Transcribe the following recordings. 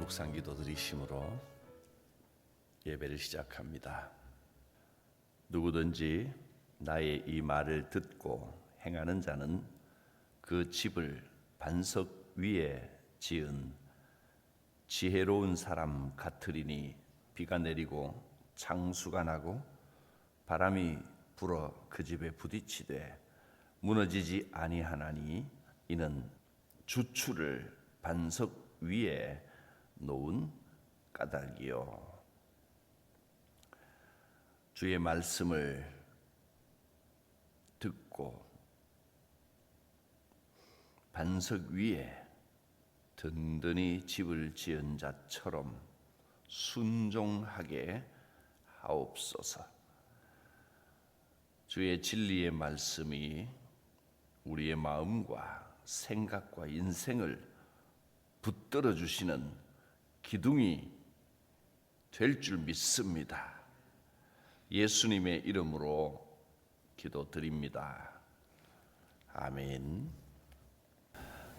묵상기도 드리심으로 예배를 시작합니다. 누구든지 나의 이 말을 듣고 행하는 자는 그 집을 반석 위에 지은 지혜로운 사람 같으리니 비가 내리고 창수가 나고 바람이 불어 그 집에 부딪히되 무너지지 아니하나니 이는 주추를 반석 위에 놓은 까닭이요. 주의 말씀을 듣고 반석 위에 든든히 집을 지은 자처럼 순종하게 하옵소서. 주의 진리의 말씀이 우리의 마음과 생각과 인생을 붙들어 주시는 기둥이 될 줄 믿습니다. 예수님의 이름으로 기도드립니다. 아멘.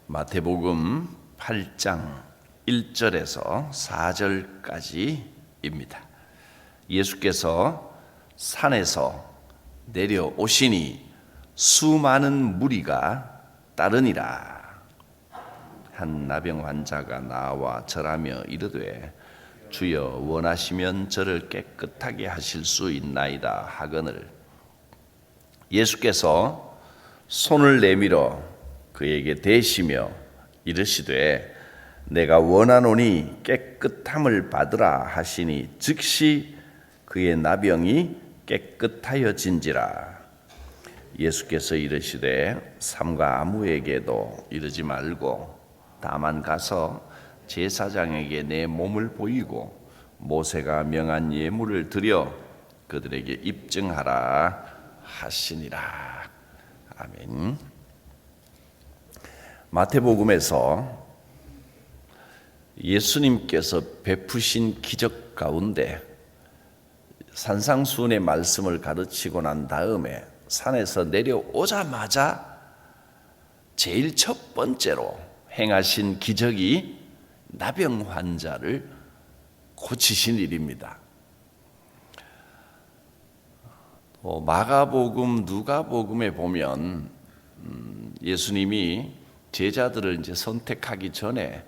마태복음 8장 1절에서 4절까지입니다. 예수께서 산에서 내려오시니 수많은 무리가 따르니라. 한 나병 환자가 나와 절하며 이르되 주여 원하시면 저를 깨끗하게 하실 수 있나이다 하거늘 예수께서 손을 내밀어 그에게 대시며 이르시되 내가 원하노니 깨끗함을 받으라 하시니 즉시 그의 나병이 깨끗하여진지라. 예수께서 이르시되 삼가 아무에게도 이르지 말고 다만 가서 제사장에게 내 몸을 보이고 모세가 명한 예물을 드려 그들에게 입증하라 하시니라. 아멘. 마태복음에서 예수님께서 베푸신 기적 가운데 산상수훈의 말씀을 가르치고 난 다음에 산에서 내려오자마자 제일 첫 번째로 행하신 기적이 나병 환자를 고치신 일입니다. 마가복음, 누가복음에 보면 예수님이 제자들을 이제 선택하기 전에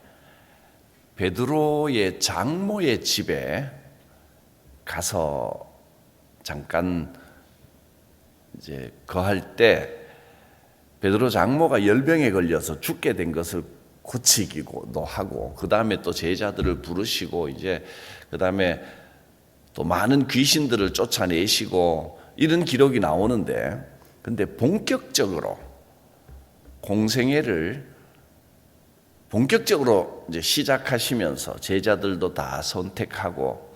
베드로의 장모의 집에 가서 잠깐 이제 거할 때 베드로 장모가 열병에 걸려서 죽게 된 것을 고치기도 하고 그 다음에 또 제자들을 부르시고 이제 그 다음에 또 많은 귀신들을 쫓아내시고 이런 기록이 나오는데 근데 본격적으로 공생애를 본격적으로 이제 시작하시면서 제자들도 다 선택하고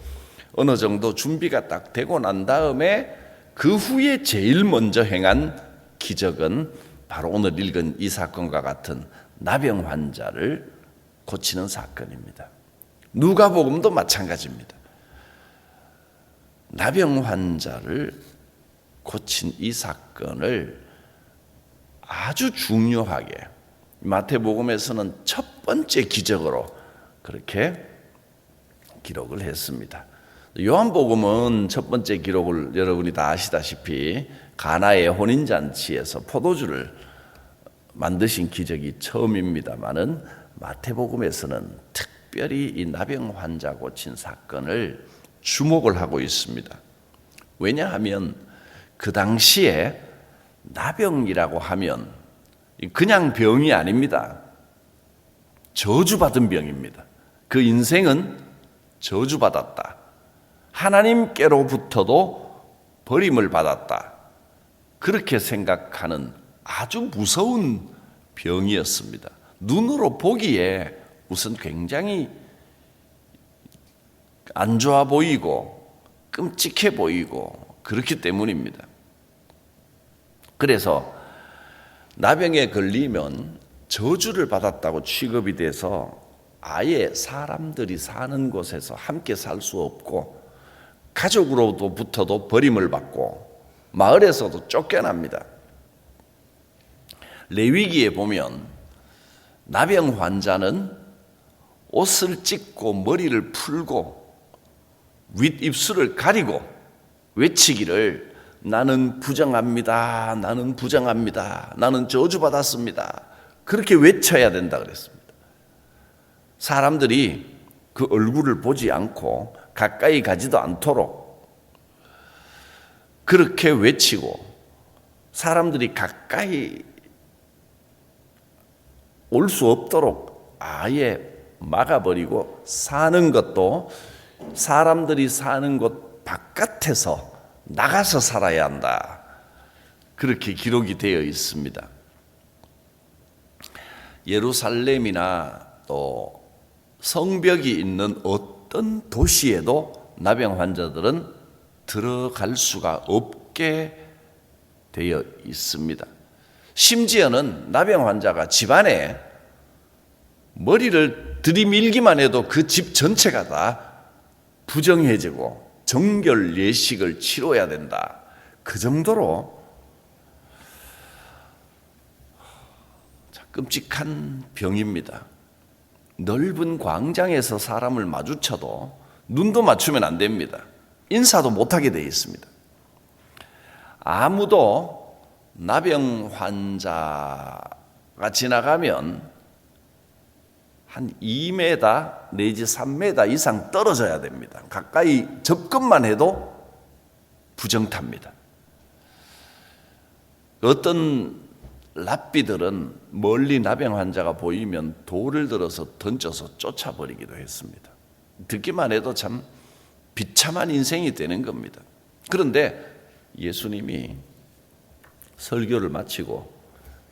어느 정도 준비가 딱 되고 난 다음에 그 후에 제일 먼저 행한 기적은 바로 오늘 읽은 이 사건과 같은 나병 환자를 고치는 사건입니다. 누가복음도 마찬가지입니다. 나병 환자를 고친 이 사건을 아주 중요하게 마태복음에서는 첫 번째 기적으로 그렇게 기록을 했습니다. 요한복음은 첫 번째 기록을 여러분이 다 아시다시피 가나의 혼인잔치에서 포도주를 만드신 기적이 처음입니다마는 마태복음에서는 특별히 이 나병 환자 고친 사건을 주목을 하고 있습니다. 왜냐하면 그 당시에 나병이라고 하면 그냥 병이 아닙니다. 저주받은 병입니다. 그 인생은 저주받았다. 하나님께로부터도 버림을 받았다. 그렇게 생각하는 아주 무서운 병이었습니다. 눈으로 보기에 우선 굉장히 안 좋아 보이고 끔찍해 보이고 그렇기 때문입니다. 그래서 나병에 걸리면 저주를 받았다고 취급이 돼서 아예 사람들이 사는 곳에서 함께 살 수 없고 가족으로부터도 버림을 받고 마을에서도 쫓겨납니다. 레위기에 보면 나병 환자는 옷을 찢고 머리를 풀고 윗입술을 가리고 외치기를 나는 부정합니다. 나는 부정합니다. 나는 저주받았습니다. 그렇게 외쳐야 된다 그랬습니다. 사람들이 그 얼굴을 보지 않고 가까이 가지도 않도록 그렇게 외치고 사람들이 가까이 올 수 없도록 아예 막아버리고 사는 것도 사람들이 사는 곳 바깥에서 나가서 살아야 한다. 그렇게 기록이 되어 있습니다. 예루살렘이나 또 성벽이 있는 어떤 도시에도 나병 환자들은 들어갈 수가 없게 되어 있습니다. 심지어는 나병 환자가 집안에 머리를 들이밀기만 해도 그 집 전체가 다 부정해지고 정결 예식을 치러야 된다. 그 정도로 끔찍한 병입니다. 넓은 광장에서 사람을 마주쳐도 눈도 맞추면 안 됩니다. 인사도 못하게 되어 있습니다. 아무도 나병 환자가 지나가면 한 2m 내지 3m 이상 떨어져야 됩니다. 가까이 접근만 해도 부정탑니다. 어떤 랍비들은 멀리 나병 환자가 보이면 돌을 들어서 던져서 쫓아버리기도 했습니다. 듣기만 해도 참 비참한 인생이 되는 겁니다. 그런데 예수님이 설교를 마치고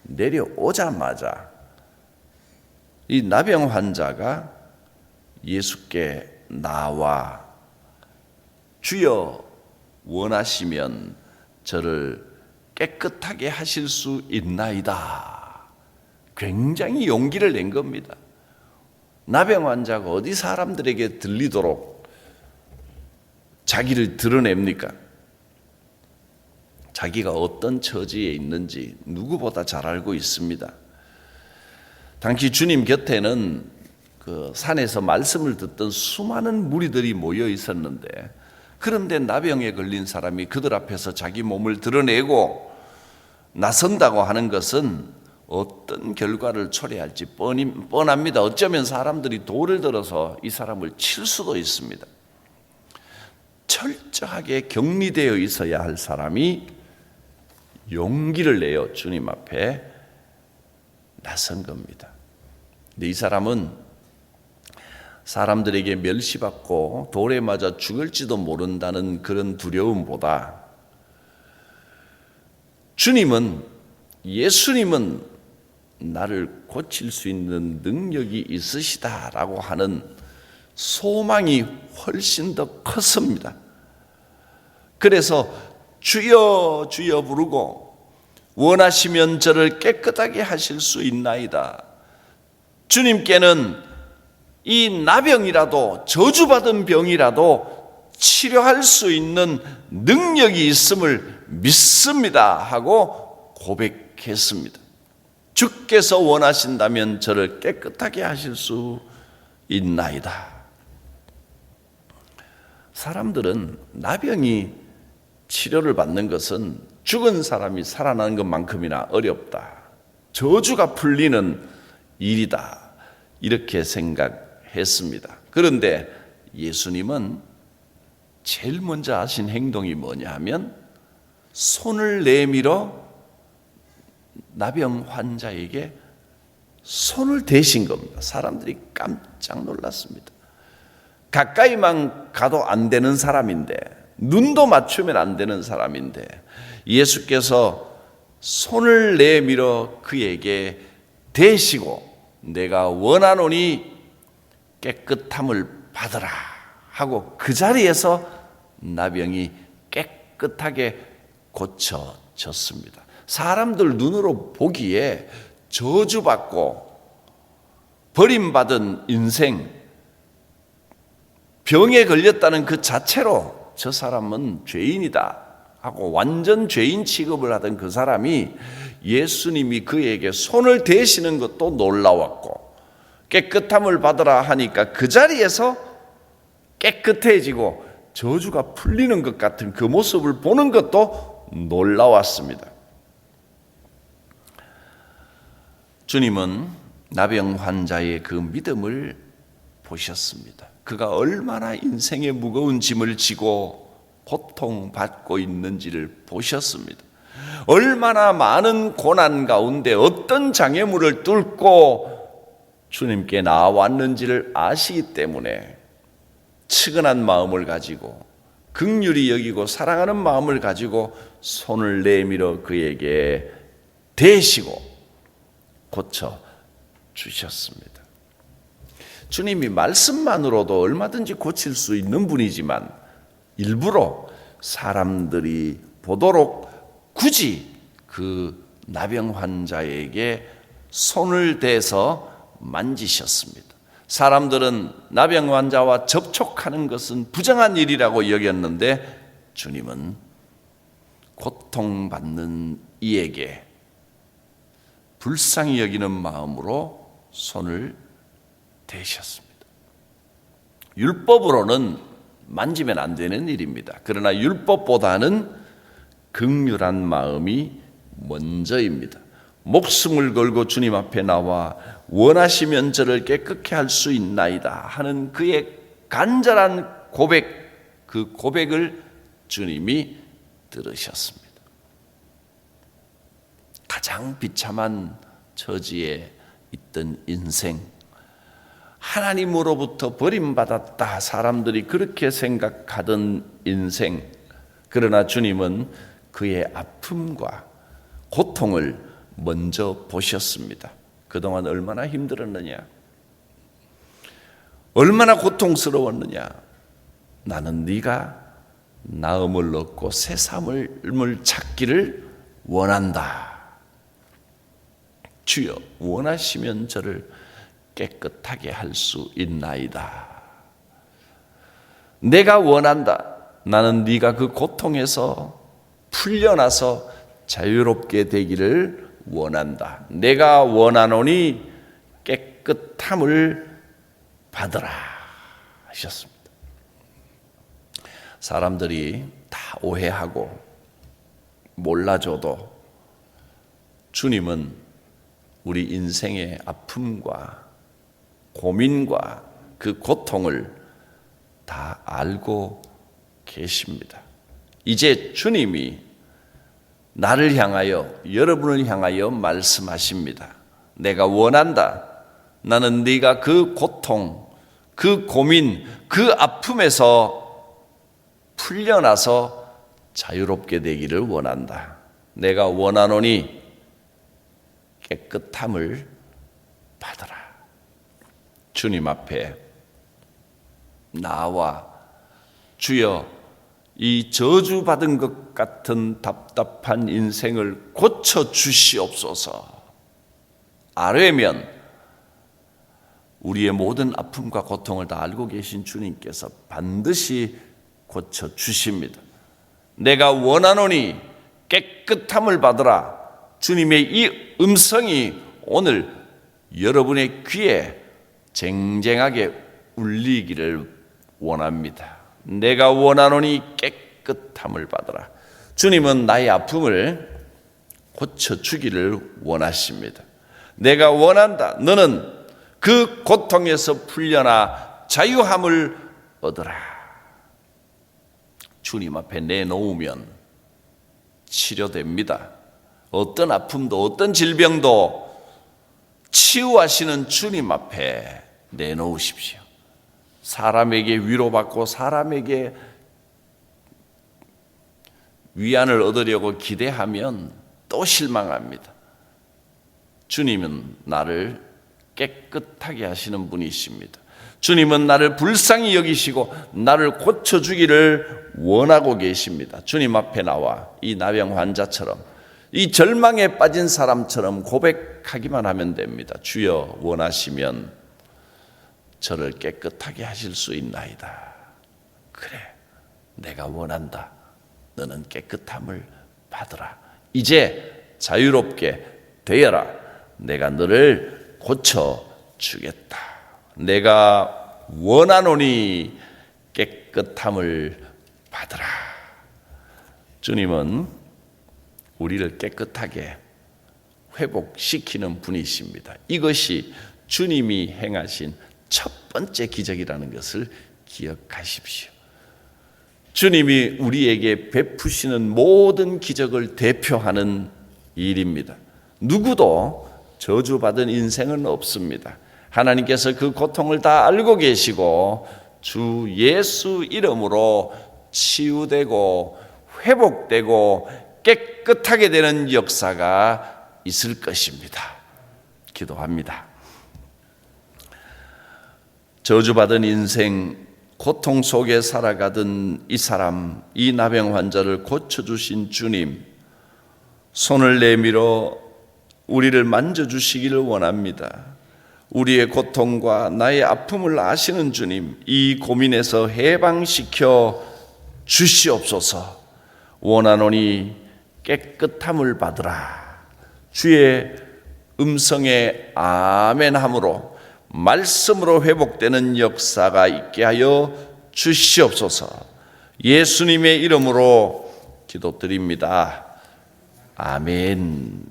내려오자마자 이 나병 환자가 예수께 나와 주여 원하시면 저를 깨끗하게 하실 수 있나이다. 굉장히 용기를 낸 겁니다. 나병 환자가 어디 사람들에게 들리도록 자기를 드러냅니까? 자기가 어떤 처지에 있는지 누구보다 잘 알고 있습니다. 당시 주님 곁에는 그 산에서 말씀을 듣던 수많은 무리들이 모여 있었는데, 그런데 나병에 걸린 사람이 그들 앞에서 자기 몸을 드러내고 나선다고 하는 것은 어떤 결과를 초래할지 뻔합니다. 어쩌면 사람들이 돌을 들어서 이 사람을 칠 수도 있습니다. 철저하게 격리되어 있어야 할 사람이 용기를 내어 주님 앞에 나선 겁니다. 근데 이 사람은 사람들에게 멸시받고 돌에 맞아 죽을지도 모른다는 그런 두려움보다 예수님은 나를 고칠 수 있는 능력이 있으시다라고 하는 소망이 훨씬 더 컸습니다. 그래서 주여 주여 부르고 원하시면 저를 깨끗하게 하실 수 있나이다. 주님께는 이 나병이라도 저주받은 병이라도 치료할 수 있는 능력이 있음을 믿습니다 하고 고백했습니다. 주께서 원하신다면 저를 깨끗하게 하실 수 있나이다. 사람들은 나병이 치료를 받는 것은 죽은 사람이 살아나는 것만큼이나 어렵다, 저주가 풀리는 일이다, 이렇게 생각했습니다. 그런데 예수님은 제일 먼저 하신 행동이 뭐냐 하면 손을 내밀어 나병 환자에게 손을 대신 겁니다. 사람들이 깜짝 놀랐습니다. 가까이만 가도 안 되는 사람인데, 눈도 맞추면 안 되는 사람인데 예수께서 손을 내밀어 그에게 대시고 내가 원하노니 깨끗함을 받으라 하고 그 자리에서 나병이 깨끗하게 고쳐졌습니다. 사람들 눈으로 보기에 저주받고 버림받은 인생, 병에 걸렸다는 그 자체로 저 사람은 죄인이다 하고 완전 죄인 취급을 하던 그 사람이 예수님이 그에게 손을 대시는 것도 놀라웠고 깨끗함을 받으라 하니까 그 자리에서 깨끗해지고 저주가 풀리는 것 같은 그 모습을 보는 것도 놀라웠습니다. 주님은 나병 환자의 그 믿음을 보셨습니다. 그가 얼마나 인생의 무거운 짐을 지고 고통받고 있는지를 보셨습니다. 얼마나 많은 고난 가운데 어떤 장애물을 뚫고 주님께 나왔는지를 아시기 때문에 측은한 마음을 가지고 긍휼히 여기고 사랑하는 마음을 가지고 손을 내밀어 그에게 대시고 고쳐 주셨습니다. 주님이 말씀만으로도 얼마든지 고칠 수 있는 분이지만 일부러 사람들이 보도록 굳이 그 나병 환자에게 손을 대서 만지셨습니다. 사람들은 나병 환자와 접촉하는 것은 부정한 일이라고 여겼는데 주님은 고통받는 이에게 불쌍히 여기는 마음으로 손을 대셨습니다. 율법으로는 만지면 안 되는 일입니다. 그러나 율법보다는 긍휼한 마음이 먼저입니다. 목숨을 걸고 주님 앞에 나와 원하시면 저를 깨끗게 할 수 있나이다 하는 그의 간절한 고백, 그 고백을 주님이 들으셨습니다. 가장 비참한 처지에 있던 인생, 하나님으로부터 버림받았다 사람들이 그렇게 생각하던 인생, 그러나 주님은 그의 아픔과 고통을 먼저 보셨습니다. 그동안 얼마나 힘들었느냐, 얼마나 고통스러웠느냐. 나는 네가 나음을 얻고 새 삶을 찾기를 원한다. 주여 원하시면 저를 깨끗하게 할 수 있나이다. 내가 원한다. 나는 네가 그 고통에서 풀려나서 자유롭게 되기를 원한다. 내가 원하노니 깨끗함을 받으라 하셨습니다. 사람들이 다 오해하고 몰라줘도 주님은 우리 인생의 아픔과 고민과 그 고통을 다 알고 계십니다. 이제 주님이 나를 향하여, 여러분을 향하여 말씀하십니다. 내가 원한다. 나는 네가 그 고통, 그 고민, 그 아픔에서 풀려나서 자유롭게 되기를 원한다. 내가 원하노니 깨끗함을 받으라. 주님 앞에 나와 주여 이 저주받은 것 같은 답답한 인생을 고쳐 주시옵소서. 아뢰면 우리의 모든 아픔과 고통을 다 알고 계신 주님께서 반드시 고쳐 주십니다. 내가 원하노니 깨끗함을 받으라. 주님의 이 음성이 오늘 여러분의 귀에 쟁쟁하게 울리기를 원합니다. 내가 원하노니 깨끗함을 받으라. 주님은 나의 아픔을 고쳐주기를 원하십니다. 내가 원한다. 너는 그 고통에서 풀려나 자유함을 얻으라. 주님 앞에 내놓으면 치료됩니다. 어떤 아픔도 어떤 질병도 치유하시는 주님 앞에 내놓으십시오. 사람에게 위로받고 사람에게 위안을 얻으려고 기대하면 또 실망합니다. 주님은 나를 깨끗하게 하시는 분이십니다. 주님은 나를 불쌍히 여기시고 나를 고쳐주기를 원하고 계십니다. 주님 앞에 나와 이 나병 환자처럼, 이 절망에 빠진 사람처럼 고백하기만 하면 됩니다. 주여 원하시면 저를 깨끗하게 하실 수 있나이다. 그래, 내가 원한다. 너는 깨끗함을 받으라. 이제 자유롭게 되어라. 내가 너를 고쳐 주겠다. 내가 원하노니 깨끗함을 받으라. 주님은 우리를 깨끗하게 회복시키는 분이십니다. 이것이 주님이 행하신 첫 번째 기적이라는 것을 기억하십시오. 주님이 우리에게 베푸시는 모든 기적을 대표하는 일입니다. 누구도 저주받은 인생은 없습니다. 하나님께서 그 고통을 다 알고 계시고 주 예수 이름으로 치유되고 회복되고 깨끗하게 되는 역사가 있을 것입니다. 기도합니다. 저주받은 인생, 고통 속에 살아가던 이 사람, 이 나병 환자를 고쳐주신 주님, 손을 내밀어 우리를 만져주시기를 원합니다. 우리의 고통과 나의 아픔을 아시는 주님, 이 고민에서 해방시켜 주시옵소서. 원하노니 깨끗함을 받으라. 주의 음성에 아멘함으로 말씀으로 회복되는 역사가 있게 하여 주시옵소서. 예수님의 이름으로 기도드립니다. 아멘.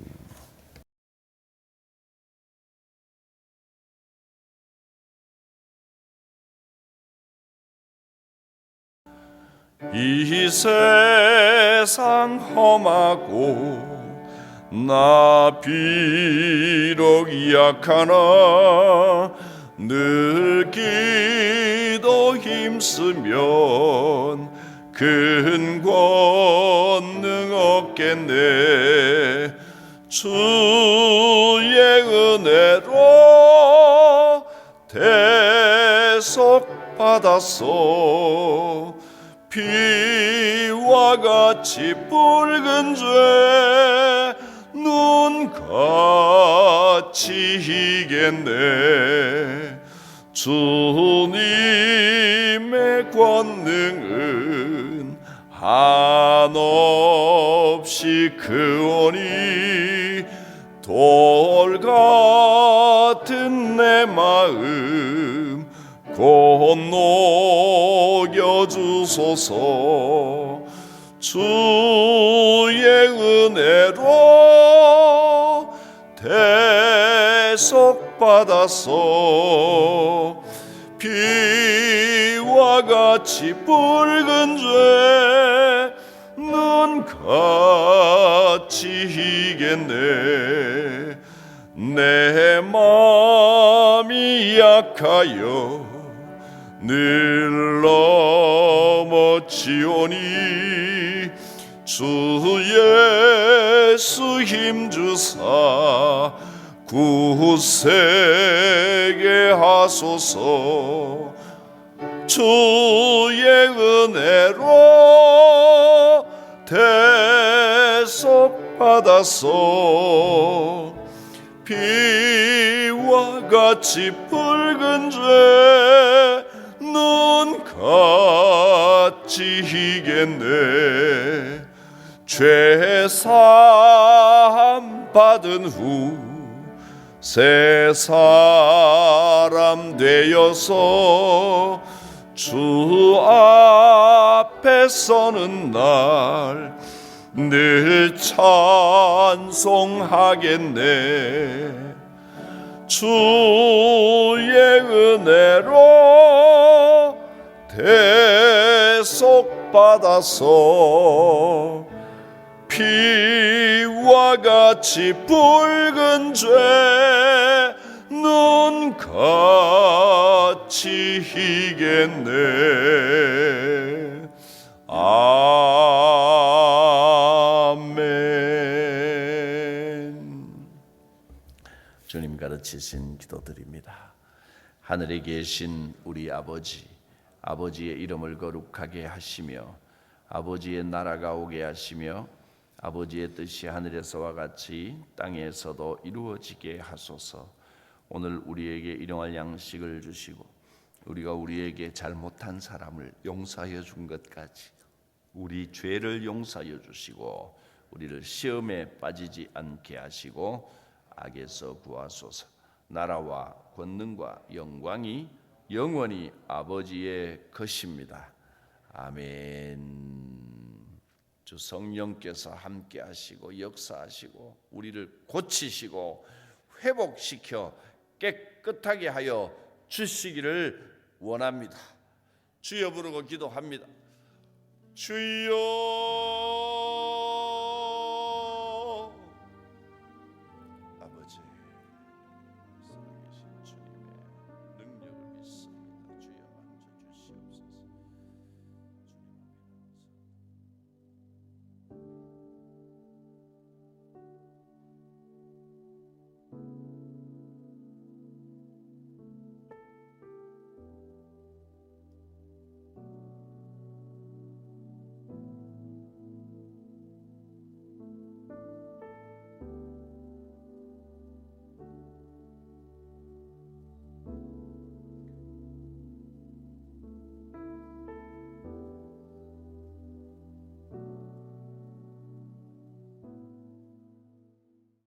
이 세상 험하고 나 비록 약하나 늘 기도 힘쓰면 큰 권능 얻겠네. 주의 은혜로 대속 받았소. 피와 같이 붉은 죄 눈같이 희겠네. 주님의 권능은 한없이 크오니 돌 같은 내 마음 곧 녹여주소서. 주의 은혜로 대속 받았소. 피와 같이 붉은 죄 눈같이 희겠네. 내 마음이 약하여 늘 넘어지오니 주 예수 힘주사 굳세게 하소서. 주의 은혜로 대속 받았소. 피와 같이 붉은 죄 눈같이 희겠네. 죄사함 받은 후 새 사람 되어서 주 앞에 서는 날 늘 찬송하겠네. 주의 은혜로 대속 받아서 피와 같이 붉은 죄 눈같이 희겠네. 아멘. 주님 가르치신 기도드립니다. 하늘에 계신 우리 아버지, 아버지의 이름을 거룩하게 하시며 아버지의 나라가 오게 하시며 아버지의 뜻이 하늘에서와 같이 땅에서도 이루어지게 하소서. 오늘 우리에게 일용할 양식을 주시고 우리가 우리에게 잘못한 사람을 용서하여 준 것까지 우리 죄를 용서하여 주시고 우리를 시험에 빠지지 않게 하시고 악에서 구하소서. 나라와 권능과 영광이 영원히 아버지의 것입니다. 아멘. 주 성령께서 함께 하시고 역사하시고 우리를 고치시고 회복시켜 깨끗하게 하여 주시기를 원합니다. 주여 부르고 기도합니다. 주여